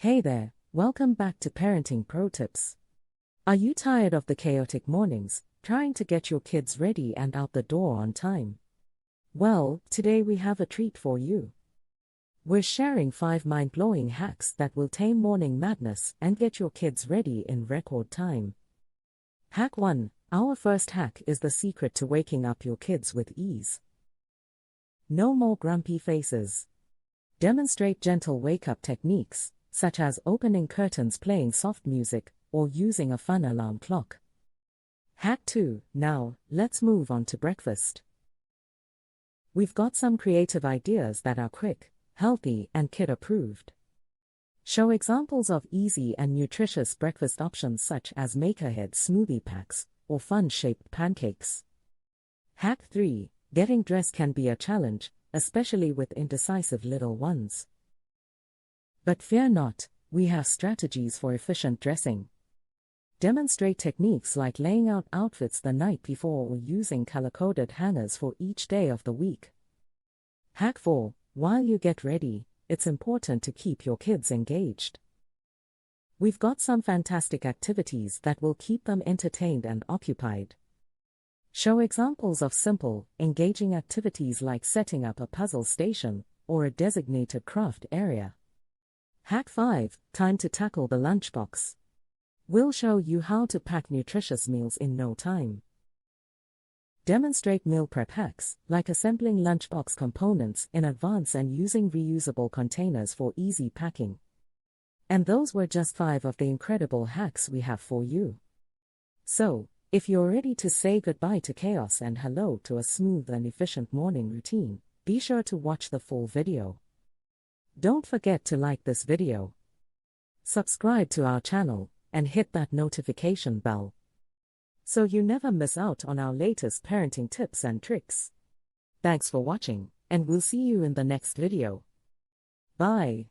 Hey there, welcome back to Parenting Pro Tips. Are you tired of the chaotic mornings, trying to get your kids ready and out the door on time? Well, today we have a treat for you. We're sharing 5 mind-blowing hacks that will tame morning madness and get your kids ready in record time. Hack 1. Our first hack is the secret to waking up your kids with ease. No more grumpy faces. Demonstrate gentle wake-up techniques, such as opening curtains, playing soft music, or using a fun alarm clock. Hack 2. Now, let's move on to breakfast. We've got some creative ideas that are quick, healthy, and kid-approved. Show examples of easy and nutritious breakfast options such as make-ahead smoothie packs or fun-shaped pancakes. Hack 3. Getting dressed can be a challenge, especially with indecisive little ones. But fear not, we have strategies for efficient dressing. Demonstrate techniques like laying out outfits the night before or using color-coded hangers for each day of the week. Hack 4. While you get ready, it's important to keep your kids engaged. We've got some fantastic activities that will keep them entertained and occupied. Show examples of simple, engaging activities like setting up a puzzle station or a designated craft area. Hack 5. Time to tackle the lunchbox. We'll show you how to pack nutritious meals in no time. Demonstrate meal prep hacks, like assembling lunchbox components in advance and using reusable containers for easy packing. And those were just 5 of the incredible hacks we have for you. So, if you're ready to say goodbye to chaos and hello to a smooth and efficient morning routine, be sure to watch the full video. Don't forget to like this video, subscribe to our channel, and hit that notification bell, so you never miss out on our latest parenting tips and tricks. Thanks for watching, and we'll see you in the next video. Bye.